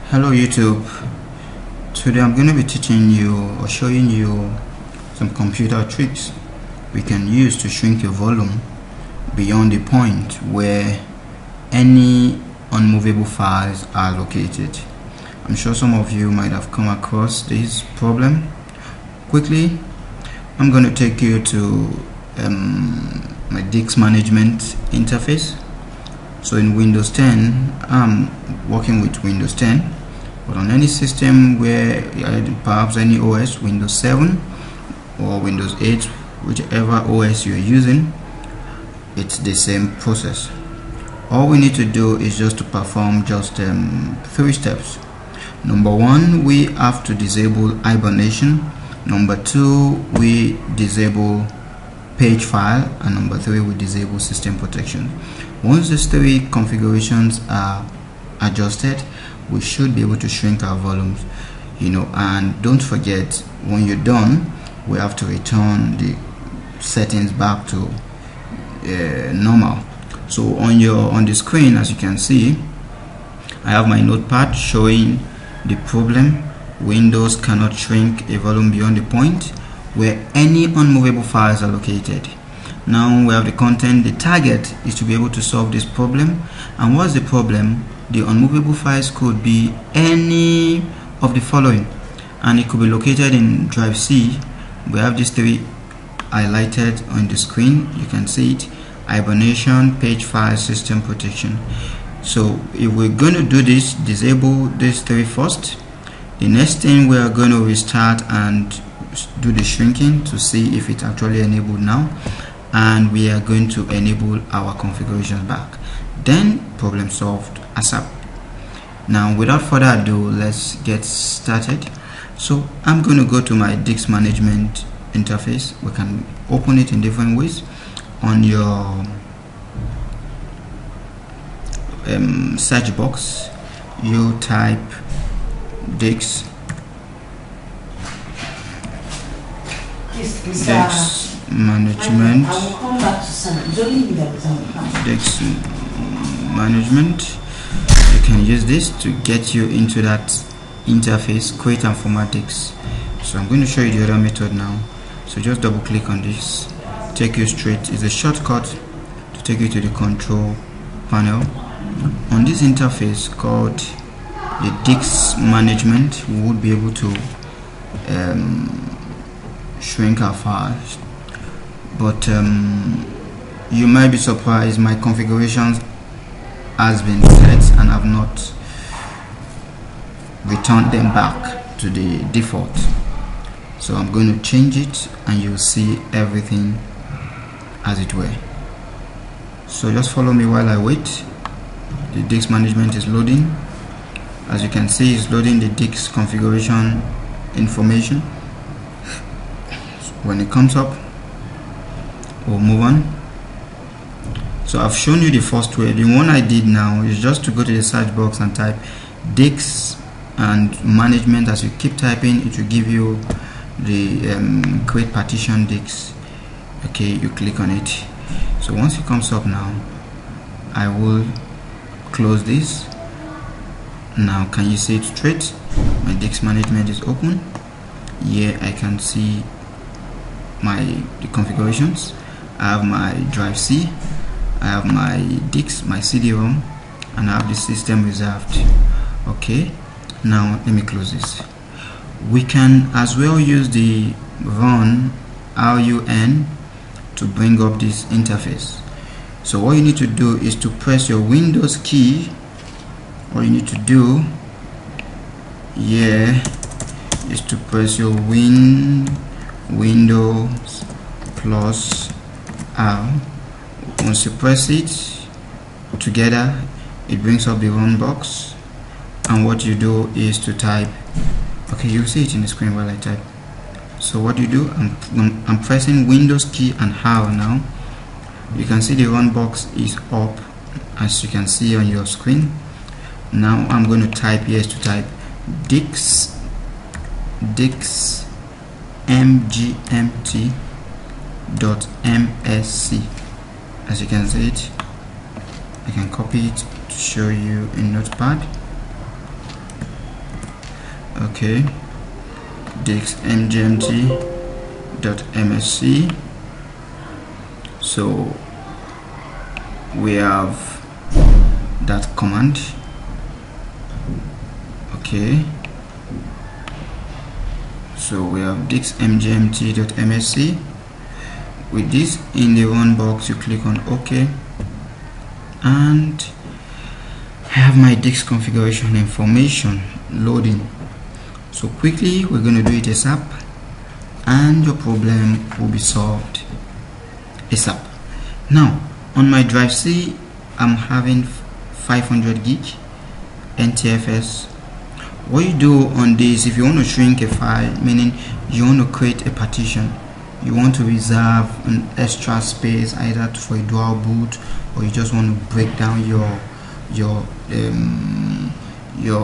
Hello YouTube. Today I'm going to be teaching you or showing you some computer tricks we can use to shrink your volume beyond the point where any unmovable files are located. I'm sure some of you might have come across this problem. Quickly, I'm going to take you to my disk management interface. So in Windows 10, I'm working with Windows 10, but on any system where perhaps any OS, Windows 7 or Windows 8, whichever OS you're using, it's the same process. All we need to do is just to perform just 3 steps. Number 1, we have to disable hibernation. Number 2, we disable page file, and number 3, we disable system protection. Once these 3 configurations are adjusted, we should be able to shrink our volumes, and don't forget, when you're done, we have to return the settings back to normal. So on the screen, as you can see, I have my notepad showing the problem. Windows cannot shrink a volume beyond the point where any unmovable files are located. Now we have the content. The target is to be able to solve this problem. And what's the problem? The unmovable files could be any of the following, and it could be located in drive C. We have these 3 highlighted on the screen. You can see it: hibernation, page file, system protection. So if we're going to do this, disable these 3 first. The next thing, we are going to restart and do the shrinking to see if it's actually enabled now, and we are going to enable our configurations back. Then problem solved ASAP. Now without further ado, let's get started. So I'm going to go to my disk management interface. We can open it in different ways. On your search box, you type disk management, disk management. You can use this to get you into that interface, create and format disks. So I'm going to show you the other method now. So just double click on this, take you straight. It's a shortcut to take you to the control panel. On this interface called the disk management, we would be able to shrink our files, but you might be surprised, my configurations has been set and I've not returned them back to the default. So I'm going to change it and you'll see everything as it were. So just follow me while I wait. The disk management is loading. As you can see, it's loading the disk configuration information. When it comes up, we'll move on. So I've shown you the first way. The one I did now is just to go to the search box and type disk and management. As you keep typing, it will give you the create partition disk. Okay, you click on it. So once it comes up now, I will close this. Now can you see it straight? My disk management is open. Here I can see the configurations. I have my drive C, I have my disk, my CD-ROM, and I have the system reserved. Okay, now let me close this. We can as well use the run to bring up this interface. So what you need to do is to press your Windows key. All you need to do here is to press your Windows plus R. Once you press it together, it brings up the run box, and what you do is to type. Okay, you'll see it in the screen while I type. So what you do, I'm pressing Windows key and R now. You can see the run box is up, as you can see on your screen. Now I'm going to type here to type disk mgmt.msc. As you can see it, I can copy it to show you in Notepad. Okay, disk mgmt.msc. So we have that command. Okay, so we have disk mgmt.msc. With this in the run box, you click on OK, and I have my disk configuration information loading. So quickly we're going to do it ASAP, and your problem will be solved ASAP. Now on my drive C, I'm having 500 gig NTFS. What you do on this, if you want to shrink a file, meaning you want to create a partition, you want to reserve an extra space either for a dual boot, or you just want to break down your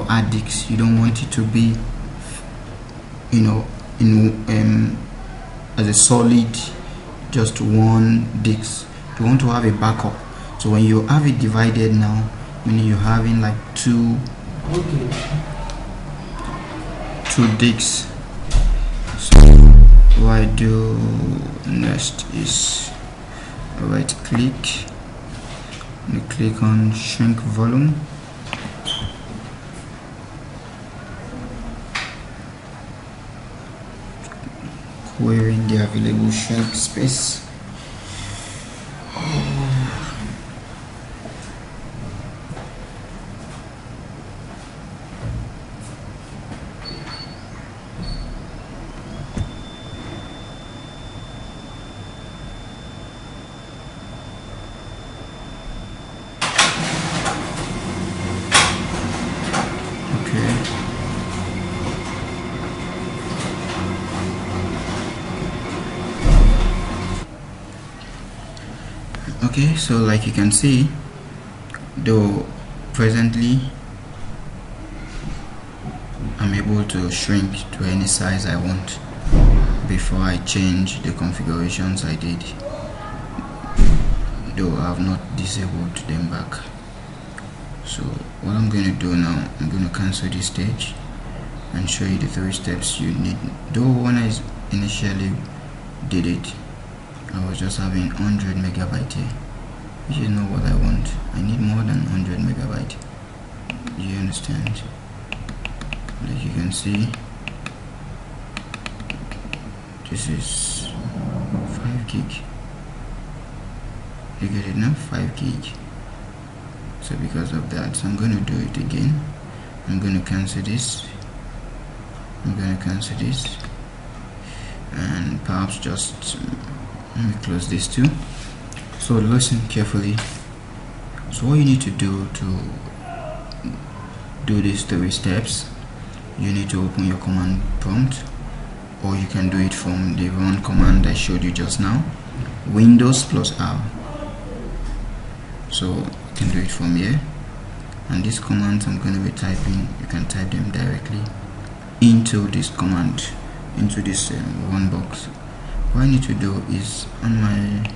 hard disks. You don't want it to be, you know, in as a solid just one disk. You want to have a backup. So when you have it divided now, meaning you're having like two disks. So what I do next is right click and click on shrink volume. Querying the available shrink space. Okay, so like you can see, though presently I'm able to shrink to any size I want before I change the configurations I did, though I have not disabled them back. So what I'm going to do now, I'm going to cancel this stage and show you the 3 steps you need. Though when I initially did it, I was just having 100 megabyte here, which is not what I want. I need more than 100 megabyte. Do you understand? Like you can see, this is 5 gig. You get it now? 5 gig. So because of that, so I'm going to do it again. I'm going to cancel this. I'm going to cancel this, and perhaps just let me close this too. So listen carefully. So what you need to do these 3 steps, you need to open your command prompt, or you can do it from the run command I showed you just now, Windows plus R. So you can do it from here, and these commands I'm going to be typing, you can type them directly into this command, into this run box. What I need to do is, on my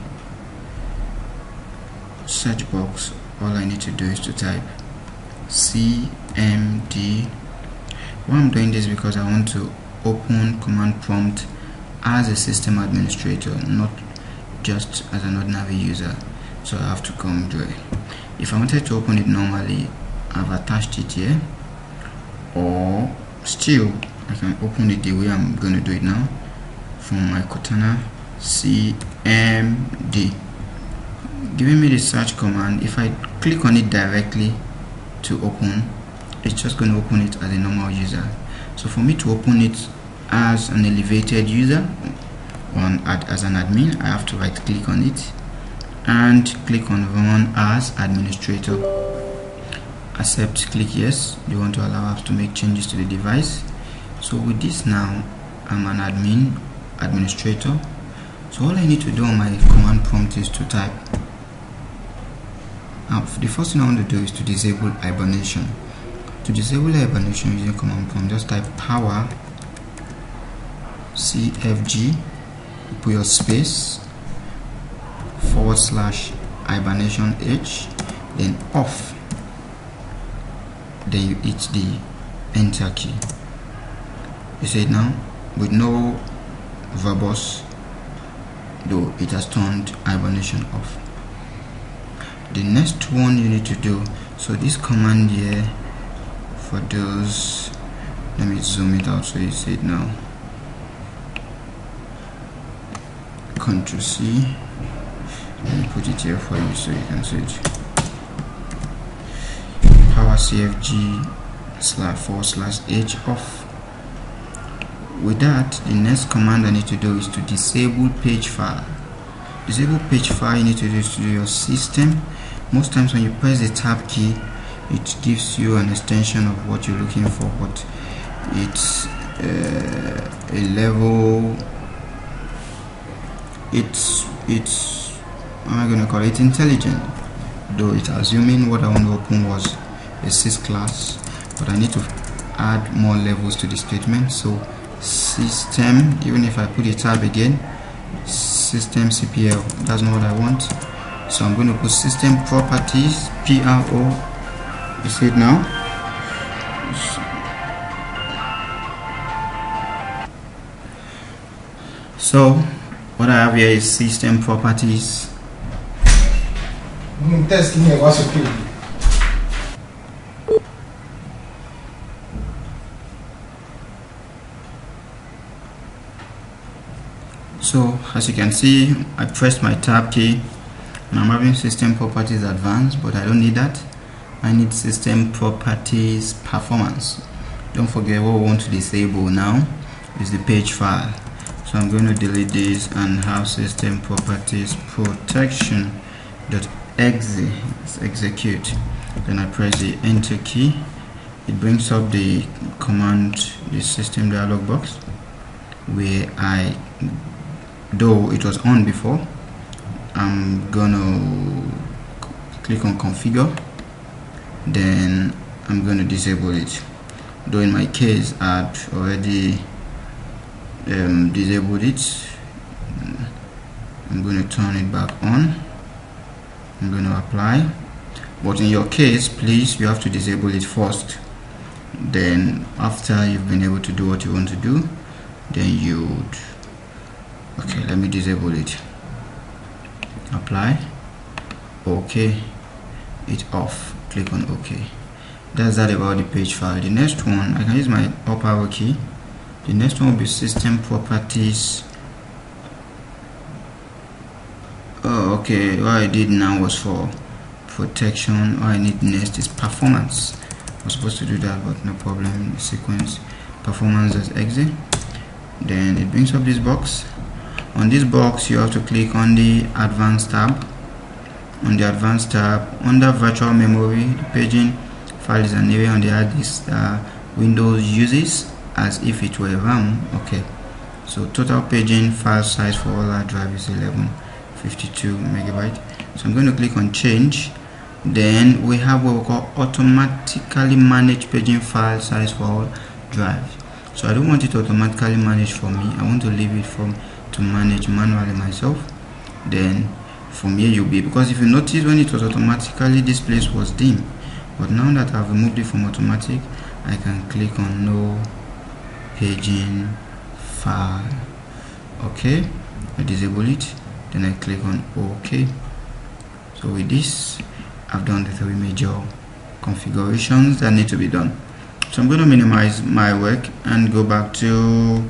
search box, all I need to do is to type cmd. Why I'm doing this, because I want to open command prompt as a system administrator, not just as an ordinary user. So I have to come do it. If I wanted to open it normally, I've attached it here, or still I can open it the way I'm going to do it now, from my Cortana cmd, giving me the search command. If I click on it directly to open, it's just going to open it as a normal user. So for me to open it as an elevated user, as an admin, I have to right click on it and click on run as administrator. Accept, click yes. You want to allow us to make changes to the device. So with this now, I'm an administrator. So all I need to do on my command prompt is to type. The first thing I want to do is to disable hibernation. To disable hibernation using command prompt, just type power cfg, put your space, / hibernation h, then off, then you hit the enter key. You see it now with no verbose, though it has turned hibernation off. The next one you need to do, so this command here, for those, let me zoom it out so you see it now. Ctrl C, let me put it here for you so you can see it. Power CFG//H off. With that, the next command I need to do is to disable page file. Disable page file, you need to do is to do your system. Most times when you press the tab key, it gives you an extension of what you're looking for, but it's a level, it's how am I going to call it, intelligent, though it's assuming what I want to open was a 6 class, but I need to add more levels to the statement. So system, even if I put a tab again, system CPL, that's not what I want. So I'm going to put system properties PRO. You see it now. So what I have here is system properties. So as you can see, I pressed my tab key and I'm having system properties advanced, but I don't need that. I need system properties performance. Don't forget, what we want to disable now is the page file. So I'm going to delete this and have system properties protection.exe execute. Then I press the enter key. It brings up the command, the system dialog box, where though it was on before, I'm gonna click on configure, then I'm going to disable it. Though in my case I'd already disabled it, I'm going to turn it back on. I'm going to apply, but in your case, please, you have to disable it first. Then after you've been able to do what you want to do, then you'd, okay, let me disable it. Apply, okay, it off, click on OK. That's that about the page file. The next one, I can use my up arrow key. The next one will be system properties. Oh, okay, what I did now was for protection. All I need next is performance. I was supposed to do that, but no problem. Sequence performance.exe. Then it brings up this box. On this box, you have to click on the advanced tab. On the advanced tab, under virtual memory, the paging file is an area on the hard disk Windows uses as if it were RAM. Okay, so total paging file size for all hard drive is 1152 megabyte. So I'm going to click on change. Then we have what we call automatically manage paging file size for all drives. So I don't want it automatically managed for me. I want to leave it to manage manually myself. Then from here you'll be, because if you notice when it was automatically, this place was dim, but now that I've removed it from automatic, I can click on no paging file. Okay, I disable it, then I click on OK. So with this, I've done the 3 major configurations that need to be done. So I'm going to minimize my work and go back to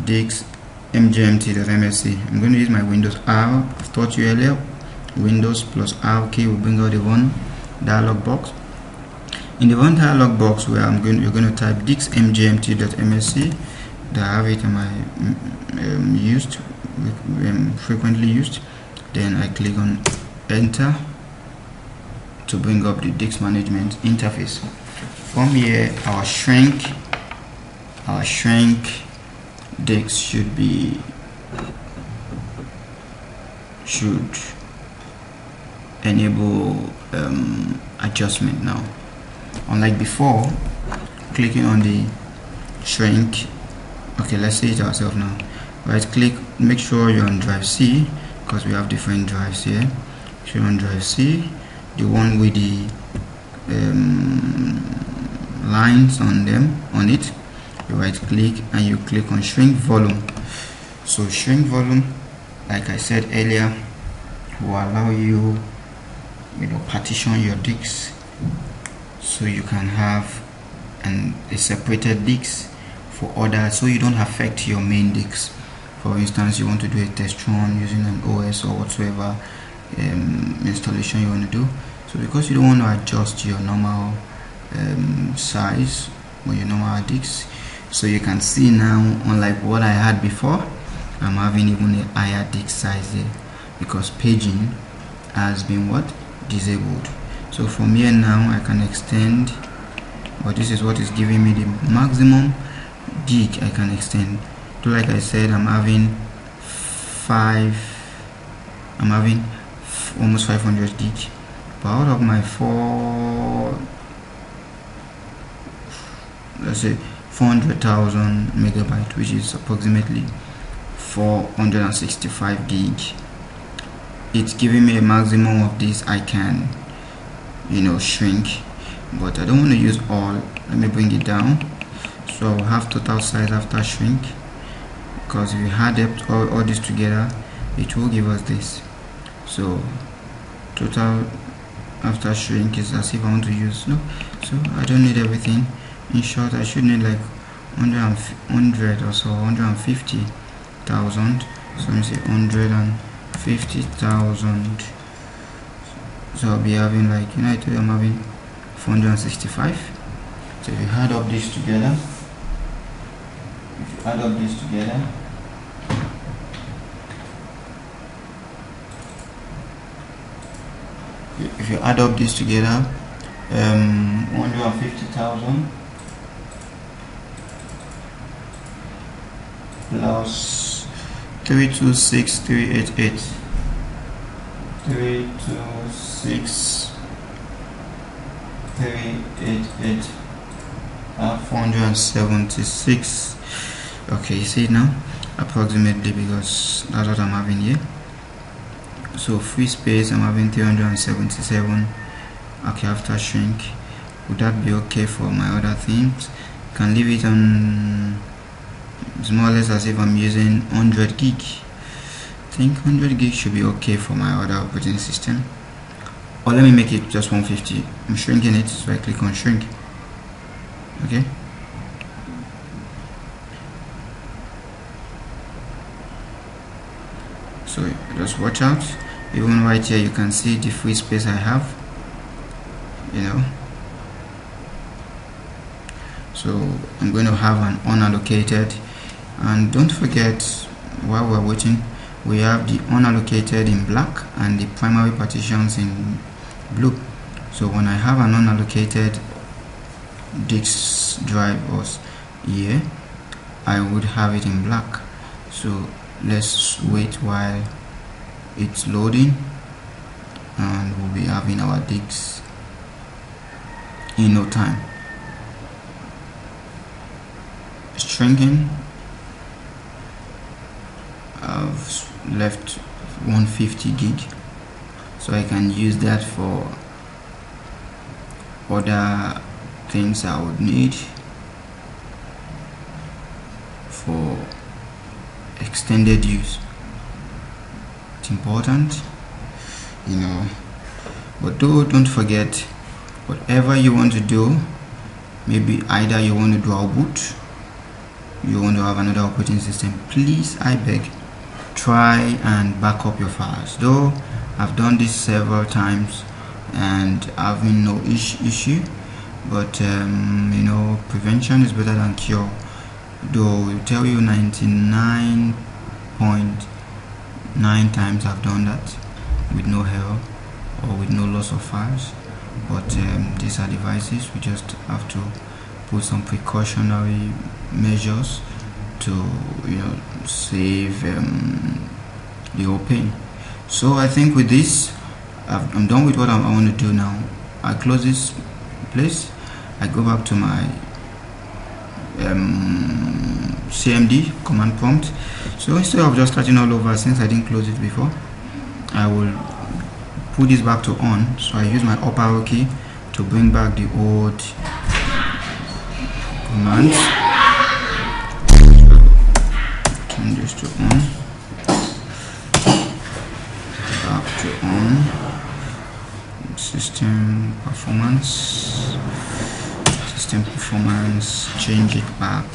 Dix mgmt.msc. I'm going to use my Windows R. I've taught you earlier, Windows plus R key will bring out the one dialog box. In the one dialog box, where you're going to type Dix mgmt.msc. that I have it in my frequently used. Then I click on enter to bring up the Dix management interface. From here, our shrink Dix should enable adjustment now. Unlike before, clicking on the shrink. Okay, let's see it ourselves now. Right click, make sure you're on drive C, because we have different drives here. So you're on drive C, the one with the lines on it. you right click and you click on shrink volume. So shrink volume, like I said earlier, will allow you, partition your disks, so you can have a separated disk for other, so you don't affect your main disk. For instance, you want to do a test run using an OS or whatsoever installation you want to do. So because you don't want to adjust your normal size or your normal disk, so you can see now, unlike what I had before, I'm having even a higher disk size there because paging has been disabled. So from here now I can extend, but this is what is giving me the maximum gig I can extend. So like I said, I'm having almost 500 gig, but out of my 400,000 megabyte, which is approximately 465 gig, it's giving me a maximum of this I can shrink, but I don't want to use all. Let me bring it down. So I'll have total size after shrink, because if you add up all this together, it will give us this. So total after shrink is as if I want to use so I don't need everything. In short, I should need like 100 or so, 150,000. So let me say 150,000. So I'll be having like, I told you I'm having 465. So if you add up this together, if you add up this together, 150,000 plus 326,388, 326,388, 476. Okay, you see it now, approximately, because that's what I'm having here. So free space, I'm having 377. Okay, after shrink, would that be okay for my other things? Can leave it on, it's more or less as if I'm using 100 gig. I think 100 gig should be okay for my other operating system. Or let me make it just 150. I'm shrinking it, so I click on shrink. Okay. So just watch out. Even right here you can see the free space I have, so I'm going to have an unallocated, and don't forget, while we're waiting, we have the unallocated in black and the primary partitions in blue. So when I have an unallocated disk drive here, I would have it in black. So let's wait while it's loading, and we'll be having our disks in no time. Shrinking, I've left 150 gig, so I can use that for other things I would need for extended use. It's important, but don't forget, whatever you want to do, maybe either you want to dual boot, you want to have another operating system, please, I beg, try and back up your files. Though I've done this several times and having no issue, but prevention is better than cure. Though we tell you 99.9 times I've done that with no error or with no loss of files. But these are devices, we just have to put some precautionary measures to save the whole pain. So I think with this I'm done with what I want to do now. I close this place, I go back to my CMD command prompt. So instead of just starting all over, since I didn't close it before, I will put this back to on. So I use my up arrow key to bring back the old commands. performance, change it back,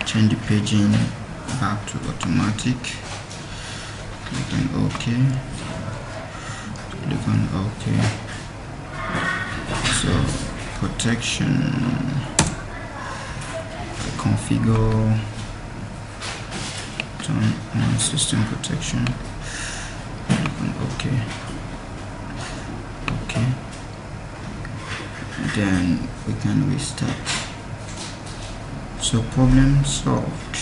change the paging back to automatic, click on OK, so protection, configure, turn on system protection, click on OK, then we can restart. So problem solved.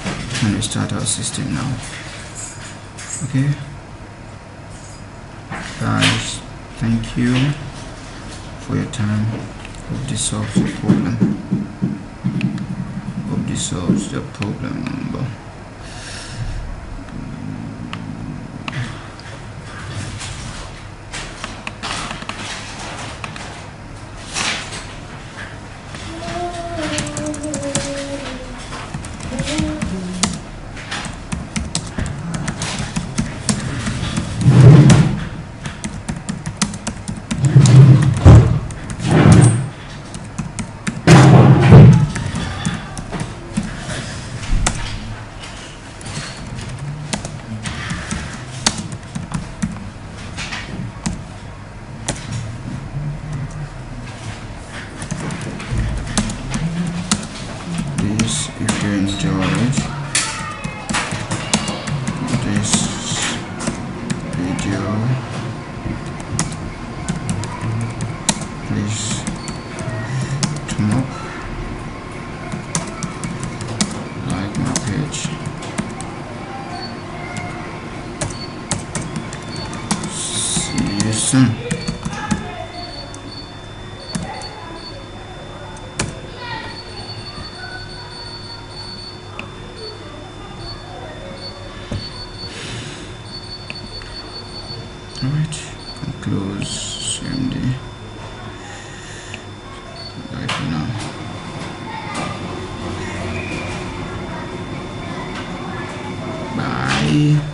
We can restart our system now. Okay, guys, thank you for your time. Hope this solves the problem. If you enjoyed this video, please thumb up, like my page, see you soon. Alright, can close CMD right now. Bye.